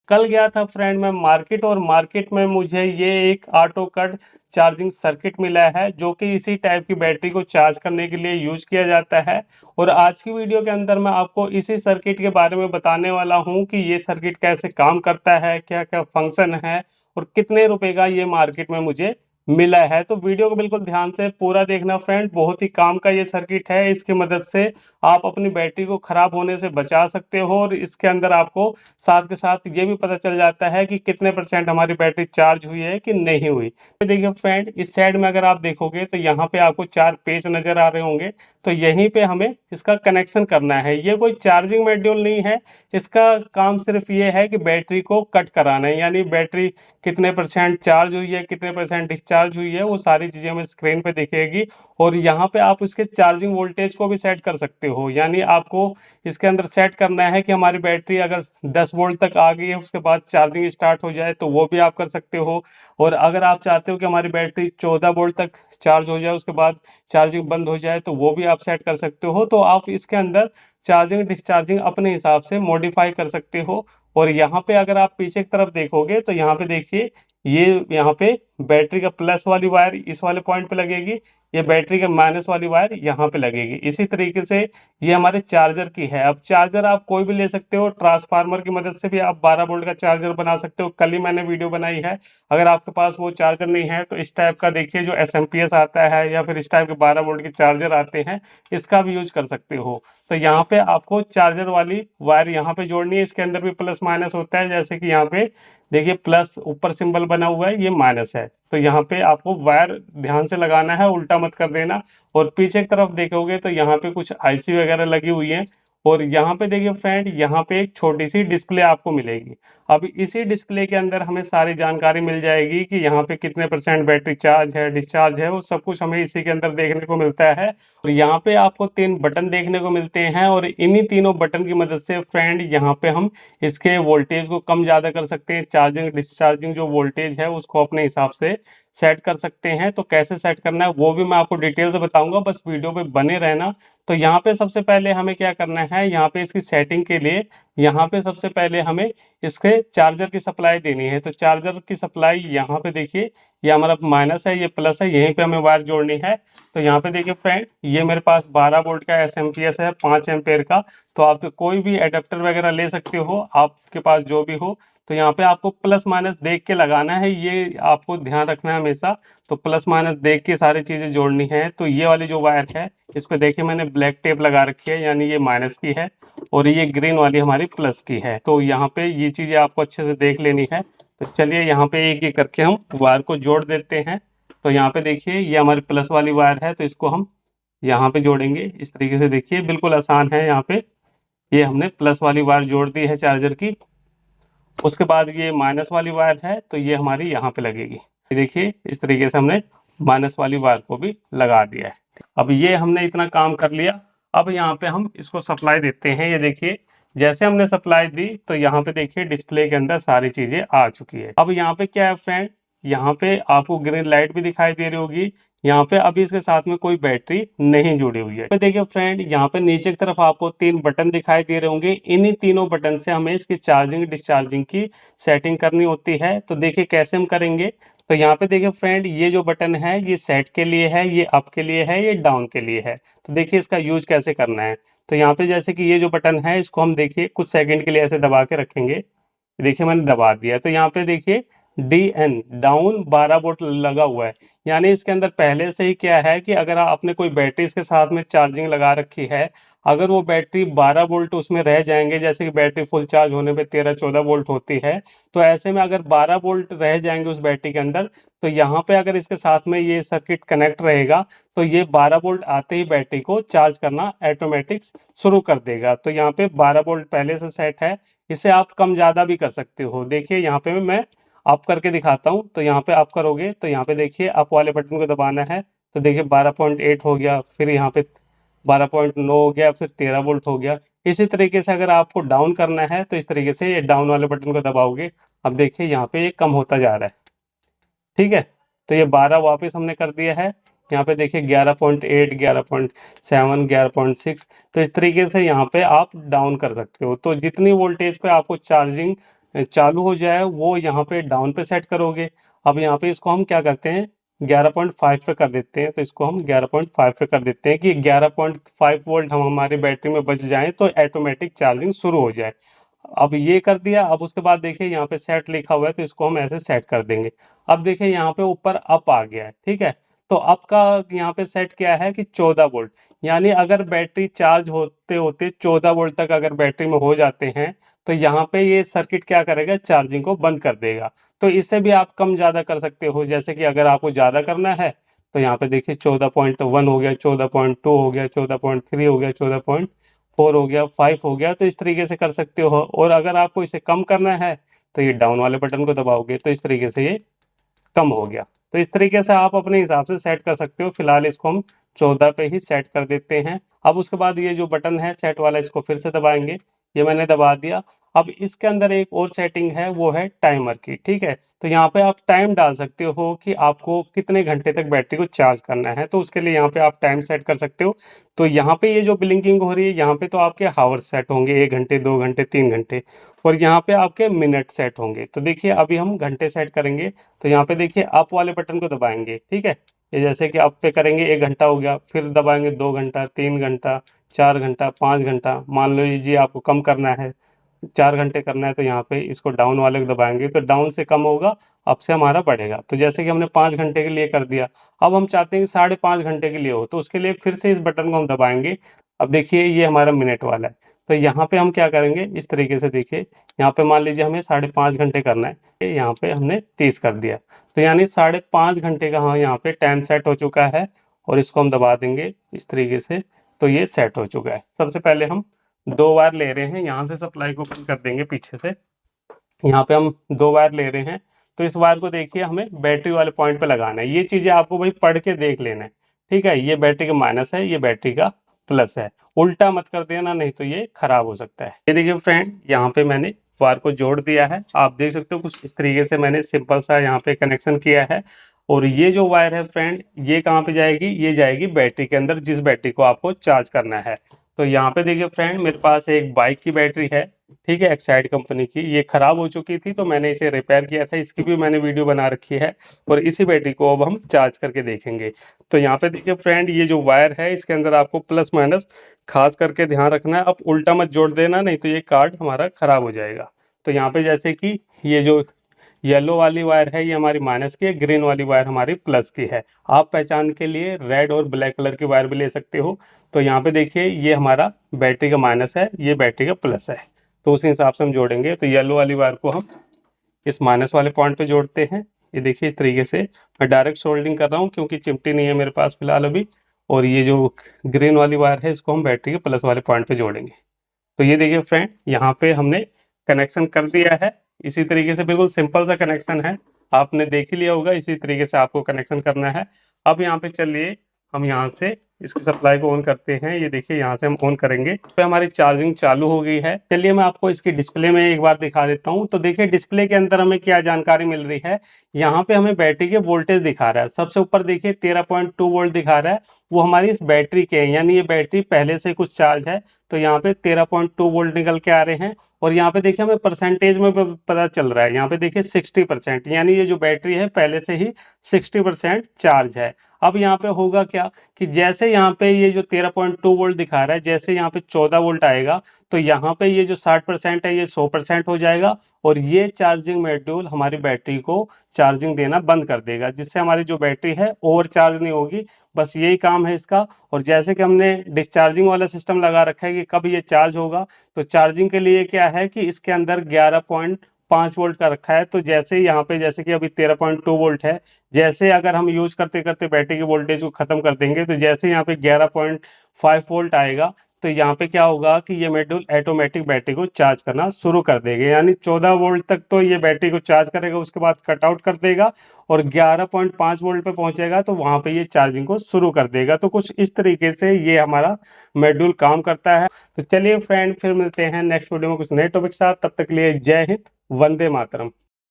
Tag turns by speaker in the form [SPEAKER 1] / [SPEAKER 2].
[SPEAKER 1] कल गया था फ्रेंड मैं मार्केट, और मार्केट में मुझे ये एक ऑटो कट चार्जिंग सर्किट मिला है जो कि इसी टाइप की बैटरी को चार्ज करने के लिए यूज किया जाता है। और आज की वीडियो के अंदर मैं आपको इसी सर्किट के बारे में बताने वाला हूं कि ये सर्किट कैसे काम करता है, क्या क्या फंक्शन है और कितने रुपए का ये मार्केट में मुझे मिला है। तो वीडियो को बिल्कुल ध्यान से पूरा देखना फ्रेंड, बहुत ही काम का ये सर्किट है। इसकी मदद से आप अपनी बैटरी को खराब होने से बचा सकते हो, और इसके अंदर आपको साथ के साथ ये भी पता चल जाता है कि कितने परसेंट हमारी बैटरी चार्ज हुई है कि नहीं हुई। तो देखिए फ्रेंड, इस साइड में अगर आप देखोगे तो यहाँ पे आपको 4 पेज नजर आ रहे होंगे। तो यहीं पे हमें इसका कनेक्शन करना है। ये कोई चार्जिंग मॉड्यूल नहीं है, इसका काम सिर्फ ये है कि बैटरी को कट कराना है, यानी बैटरी कितने परसेंट चार्ज हुई है, कितने परसेंट डिस्चार्ज हुई है, वो सारी चीज़ें हमें स्क्रीन पे दिखेगी। और यहाँ पे आप इसके चार्जिंग वोल्टेज को भी सेट कर सकते हो, यानी आपको इसके अंदर सेट करना है कि हमारी बैटरी अगर 10 वोल्ट तक आ गई है, उसके बाद चार्जिंग स्टार्ट हो जाए तो वो भी आप कर सकते हो। और अगर आप चाहते हो कि हमारी बैटरी 14 वोल्ट तक चार्ज हो जाए, उसके बाद चार्जिंग बंद हो जाए, तो वो भी आप सेट कर सकते हो। तो आप इसके अंदर चार्जिंग डिस्चार्जिंग अपने हिसाब से मॉडिफाई कर सकते हो। और यहाँ पे अगर आप पीछे की तरफ देखोगे तो यहाँ पे देखिए, ये यहाँ पे बैटरी का प्लस वाली वायर इस वाले पॉइंट पे लगेगी, ये बैटरी का माइनस वाली वायर यहाँ पे लगेगी। इसी तरीके से ये हमारे चार्जर की है। अब चार्जर आप कोई भी ले सकते हो, ट्रांसफार्मर की मदद से भी आप 12 वोल्ट का चार्जर बना सकते हो। कल ही मैंने वीडियो बनाई है। अगर आपके पास वो चार्जर नहीं है तो इस टाइप का देखिए जो एसएमपीएस आता है, या फिर इस टाइप के 12 वोल्ट के चार्जर आते हैं, इसका भी यूज कर सकते हो। तो यहाँ पे आपको चार्जर वाली वायर यहाँ पे जोड़नी है। इसके अंदर भी प्लस माइनस होता है, जैसे कि यहाँ पे देखिए प्लस ऊपर सिंबल बना हुआ है, ये माइनस है। तो यहाँ पे आपको वायर ध्यान से लगाना है, उल्टा मत कर देना। और पीछे की तरफ देखोगे तो यहाँ पे कुछ आईसी वगैरह लगी हुई है। और यहाँ पे देखिए फ्रेंड, यहाँ पे एक छोटी सी डिस्प्ले आपको मिलेगी। अब इसी डिस्प्ले के अंदर हमें सारी जानकारी मिल जाएगी कि यहाँ पे कितने परसेंट बैटरी चार्ज है, डिस्चार्ज है, वो सब कुछ हमें इसी के अंदर देखने को मिलता है। और यहाँ पे आपको 3 बटन देखने को मिलते हैं, और इन्हीं तीनों बटन की मदद से फ्रेंड यहाँ पे हम इसके वोल्टेज को कम ज़्यादा कर सकते हैं। चार्जिंग डिस्चार्जिंग जो वोल्टेज है उसको अपने हिसाब से सेट कर सकते हैं। तो कैसे सेट करना है वो भी मैं आपको डिटेल से बताऊंगा, बस वीडियो पे बने रहना। तो यहाँ पे सबसे पहले हमें क्या करना है, यहाँ पे इसकी सेटिंग के लिए यहाँ पे सबसे पहले हमें इसके चार्जर की सप्लाई देनी है। तो चार्जर की सप्लाई यहाँ पे देखिए, ये हमारा माइनस है, ये प्लस है, यहीं पे हमें वायर जोड़नी है। तो यहाँ पे देखिए फ्रेंड, ये मेरे पास 12 वोल्ट का एसएमपीएस है, 5 एम्पेयर का। तो आप कोई भी एडेप्टर वगैरह ले सकते हो, आपके पास जो भी हो। तो यहाँ पे आपको प्लस माइनस देख के लगाना है, ये आपको ध्यान रखना है हमेशा। तो प्लस माइनस देख के सारी चीज़ें जोड़नी है। तो ये वाली जो वायर है, इस पे देखिए मैंने ब्लैक टेप लगा रखी है, यानी ये माइनस की है, और ये ग्रीन वाली हमारी प्लस की है। तो यहाँ पे ये चीज़ें आपको अच्छे से देख लेनी है। तो चलिए यहाँ पे एक एक करके हम वायर को जोड़ देते हैं। तो यहाँ पे देखिए, ये हमारी प्लस वाली वायर है, तो इसको हम यहाँ पे जोड़ेंगे इस तरीके से। देखिए बिल्कुल आसान है। यहाँ पे ये हमने प्लस वाली वायर जोड़ दी है चार्जर की। उसके बाद ये माइनस वाली वायर है, तो ये हमारी यहाँ पे लगेगी। ये देखिए इस तरीके से हमने माइनस वाली वायर को भी लगा दिया है। अब ये हमने इतना काम कर लिया। अब यहाँ पे हम इसको सप्लाई देते हैं। ये देखिए, जैसे हमने सप्लाई दी तो यहाँ पे देखिए डिस्प्ले के अंदर सारी चीजें आ चुकी है। अब यहाँ पे क्या है फ्रेंड, यहाँ पे आपको ग्रीन लाइट भी दिखाई दे रही होगी। यहाँ पे अभी इसके साथ में कोई बैटरी नहीं जुड़ी हुई है। देखिए फ्रेंड, यहाँ पे नीचे की तरफ आपको 3 बटन दिखाई दे रहे होंगे। इन्हीं तीनों बटन से हमें इसकी चार्जिंग डिस्चार्जिंग की सेटिंग करनी होती है। तो देखिए कैसे हम करेंगे। तो यहाँ पे देखिए फ्रेंड, ये जो बटन है ये सेट के लिए है, ये अप के लिए है, ये डाउन के लिए है। तो देखिए इसका यूज कैसे करना है। तो यहाँ पे जैसे कि ये जो बटन है, इसको हम देखिए कुछ सेकंड के लिए ऐसे दबा के रखेंगे। देखिए मैंने दबा दिया। तो यहाँ पे देखिए DN डाउन 12 वोल्ट लगा हुआ है। यानी इसके अंदर पहले से ही क्या है कि अगर आपने कोई बैटरी इसके साथ में चार्जिंग लगा रखी है, अगर वो बैटरी 12 वोल्ट उसमें रह जाएंगे, जैसे कि बैटरी फुल चार्ज होने पे 13-14 वोल्ट होती है, तो ऐसे में अगर 12 वोल्ट रह जाएंगे उस बैटरी के अंदर, तो यहाँ पे अगर इसके साथ में ये सर्किट कनेक्ट रहेगा, तो ये 12 वोल्ट आते ही बैटरी को चार्ज करना ऑटोमेटिक शुरू कर देगा। तो यहाँ पे 12 वोल्ट पहले से सेट है। इसे आप कम ज़्यादा भी कर सकते हो। देखिए यहाँ पे मैं अप करके दिखाता हूँ। तो यहाँ पे अप करोगे तो यहाँ पे देखिए अप वाले बटन को दबाना है। तो देखिए 12.8 हो गया, फिर यहाँ पे 12.9 हो गया, फिर 13 वोल्ट हो गया। इसी तरीके से अगर आपको डाउन करना है तो इस तरीके से ये डाउन वाले बटन को दबाओगे। अब देखिए यहाँ पे ये कम होता जा रहा है। ठीक है, तो ये 12 वापस हमने कर दिया है। यहाँ पे देखिए 11.8, 11.7, 11.6। तो इस तरीके से यहाँ पे आप डाउन कर सकते हो। तो जितनी वोल्टेज पे आपको चार्जिंग चालू हो जाए वो यहाँ पे डाउन पे सेट करोगे। अब यहाँ पे इसको हम क्या करते हैं 11.5 पे कर देते हैं, तो इसको हम 11.5 पे कर देते हैं कि 11.5 वोल्ट हम हमारी बैटरी में बच जाएं तो ऑटोमेटिक चार्जिंग शुरू हो जाए। अब ये कर दिया। अब उसके बाद देखिए यहाँ पे सेट लिखा हुआ है तो इसको हम ऐसे सेट कर देंगे। अब देखिए यहाँ पे ऊपर अप आ गया है, ठीक है। तो अप का यहाँ पे सेट क्या है कि 14 वोल्ट, यानी अगर बैटरी चार्ज होते होते 14 वोल्ट तक अगर बैटरी में हो जाते हैं तो यहाँ पे ये सर्किट क्या करेगा, चार्जिंग को बंद कर देगा। तो इससे भी आप कम ज़्यादा कर सकते हो, जैसे कि अगर आपको ज़्यादा करना है तो यहाँ पे देखिए 14.1 हो गया, 14.2 हो गया, 14.3 हो गया, 14.4 हो गया, 5 हो गया, तो इस तरीके से कर सकते हो। और अगर आपको इसे कम करना है तो ये डाउन वाले बटन को दबाओगे तो इस तरीके से ये कम हो गया। तो इस तरीके से आप अपने हिसाब से सेट कर सकते हो। फिलहाल इसको हम 14 पे ही सेट कर देते हैं। अब उसके बाद ये जो बटन है सेट वाला, इसको फिर से दबाएंगे। ये मैंने दबा दिया। अब इसके अंदर एक और सेटिंग है, वो है टाइमर की, ठीक है। तो यहाँ पे आप टाइम डाल सकते हो कि आपको कितने घंटे तक बैटरी को चार्ज करना है, तो उसके लिए यहाँ पे आप टाइम सेट कर सकते हो। तो यहाँ पे ये जो ब्लिंकिंग हो रही है यहाँ पे तो आपके हावर सेट होंगे, 1 घंटे, 2 घंटे, 3 घंटे, और यहाँ पे आपके मिनट सेट होंगे। तो देखिए अभी हम घंटे सेट करेंगे, तो यहाँ पे देखिए अप वाले बटन को दबाएंगे, ठीक है। ये जैसे कि अप पे करेंगे 1 घंटा हो गया, फिर दबाएंगे 2 घंटा, 3 घंटा, 4 घंटा, 5 घंटा। मान लीजिए आपको कम करना है, 4 घंटे करना है, तो यहाँ पे इसको डाउन वाले को दबाएंगे तो डाउन से कम होगा, अप से हमारा बढ़ेगा। तो जैसे कि हमने 5 घंटे के लिए कर दिया। अब हम चाहते हैं कि 5.5 घंटे के लिए हो, तो उसके लिए फिर से इस बटन को हम दबाएंगे। अब देखिए ये हमारा मिनट वाला है, तो यहाँ पे हम क्या करेंगे इस तरीके से, देखिए यहाँ पे मान लीजिए हमें 5.5 घंटे करना है, यहाँ पे हमने 30 कर दिया, तो यानी 5.5 घंटे का हाँ यहाँ पे टाइम सेट हो चुका है। और इसको हम दबा देंगे इस तरीके से, तो ये सेट हो चुका है। सबसे पहले हम 2 वायर ले रहे हैं, यहाँ से सप्लाई को बंद कर देंगे पीछे से। यहाँ पे हम 2 वायर ले रहे हैं, तो इस वायर को देखिए हमें बैटरी वाले पॉइंट पे लगाना है। ये चीजें आपको भाई पढ़ के देख लेना है, ठीक है। ये बैटरी का माइनस है, ये बैटरी का प्लस है, उल्टा मत कर देना नहीं तो ये खराब हो सकता है। ये देखिए फ्रेंड, यहाँ पे मैंने वायर को जोड़ दिया है, आप देख सकते हो कुछ इस तरीके से मैंने सिंपल सा यहाँ पे कनेक्शन किया है। और ये जो वायर है फ्रेंड, ये कहाँ पे जाएगी, ये जाएगी बैटरी के अंदर, जिस बैटरी को आपको चार्ज करना है। तो यहाँ पे देखिए फ्रेंड, मेरे पास एक बाइक की बैटरी है, ठीक है, एक्साइड कंपनी की। ये खराब हो चुकी थी तो मैंने इसे रिपेयर किया था, इसकी भी मैंने वीडियो बना रखी है। और इसी बैटरी को अब हम चार्ज करके देखेंगे। तो यहाँ पे देखिए फ्रेंड, ये जो वायर है इसके अंदर आपको प्लस माइनस खास करके ध्यान रखना है। अब उल्टा मत जोड़ देना, नहीं तो ये कार्ड हमारा खराब हो जाएगा। तो यहाँ पे जैसे कि ये जो येलो वाली वायर है ये हमारी माइनस की है, ग्रीन वाली वायर हमारी प्लस की है। आप पहचान के लिए रेड और ब्लैक कलर की वायर भी ले सकते हो। तो यहाँ पे देखिए ये हमारा बैटरी का माइनस है, ये बैटरी का प्लस है, तो उसी हिसाब से हम जोड़ेंगे। तो येलो वाली वायर को हम इस माइनस वाले पॉइंट पे जोड़ते हैं। ये देखिए इस तरीके से मैं डायरेक्ट सोल्डिंग कर रहा हूँ क्योंकि चिमटी नहीं है मेरे पास फिलहाल अभी। और ये जो ग्रीन वाली वायर है इसको हम बैटरी के प्लस वाले पॉइंट पे जोड़ेंगे। तो ये देखिए फ्रेंड, यहाँ पे हमने कनेक्शन कर दिया है। इसी तरीके से बिल्कुल सिंपल सा कनेक्शन है, आपने देख ही लिया होगा, इसी तरीके से आपको कनेक्शन करना है। अब यहाँ पे चलिए हम यहाँ से इसकी सप्लाई को ऑन करते हैं। ये देखिए यहाँ से हम ऑन करेंगे तो हमारी चार्जिंग चालू हो गई है। चलिए मैं आपको इसकी डिस्प्ले में एक बार दिखा देता हूँ। तो देखिए डिस्प्ले के अंदर हमें क्या जानकारी मिल रही है, यहाँ पे हमें बैटरी के वोल्टेज दिखा रहा है। सबसे ऊपर देखिए 13.2 वोल्ट दिखा रहा है, वो हमारी इस बैटरी के हैं, यानी ये बैटरी पहले से कुछ चार्ज है। तो यहाँ पे 13.2 वोल्ट निकल के आ रहे हैं। और यहाँ पे देखिए हमें परसेंटेज में पता चल रहा है, यहाँ पे देखिए 60%, यानी ये जो बैटरी है पहले से ही 60% चार्ज है। अब यहाँ पे होगा क्या कि जैसे यहाँ पे ये जो 13.2 वोल्ट दिखा रहा है, जैसे यहाँ पे 14 वोल्ट आएगा तो यहाँ पे ये जो 60% है ये 100% हो जाएगा। और ये चार्जिंग मॉड्यूल हमारी बैटरी को चार्जिंग देना बंद कर देगा, जिससे हमारी जो बैटरी है ओवर चार्ज नहीं होगी। बस यही काम है इसका। और जैसे कि हमने डिस्चार्जिंग वाला सिस्टम लगा रखा है कि कब ये चार्ज होगा, तो चार्जिंग के लिए क्या है कि इसके अंदर 11.5 वोल्ट का रखा है। तो जैसे यहाँ पे जैसे कि अभी 13.2 वोल्ट है, जैसे अगर हम यूज करते करते बैटरी की वोल्टेज को खत्म कर देंगे तो जैसे यहाँ पे 11.5 वोल्ट आएगा तो यहाँ पे क्या होगा कि ये मॉड्यूल ऑटोमेटिक बैटरी को चार्ज करना शुरू कर देगा। यानी 14 वोल्ट तक तो ये बैटरी को चार्ज करेगा, उसके बाद कट आउट कर देगा और 11.5 वोल्ट पे पहुंचेगा तो वहां पे ये चार्जिंग को शुरू कर देगा। तो कुछ इस तरीके से ये हमारा मॉड्यूल काम करता है। तो चलिए फ्रेंड, फिर मिलते हैं नेक्स्ट वीडियो में कुछ नए टॉपिक के साथ। तब तक के लिए जय हिंद, वंदे मातरम।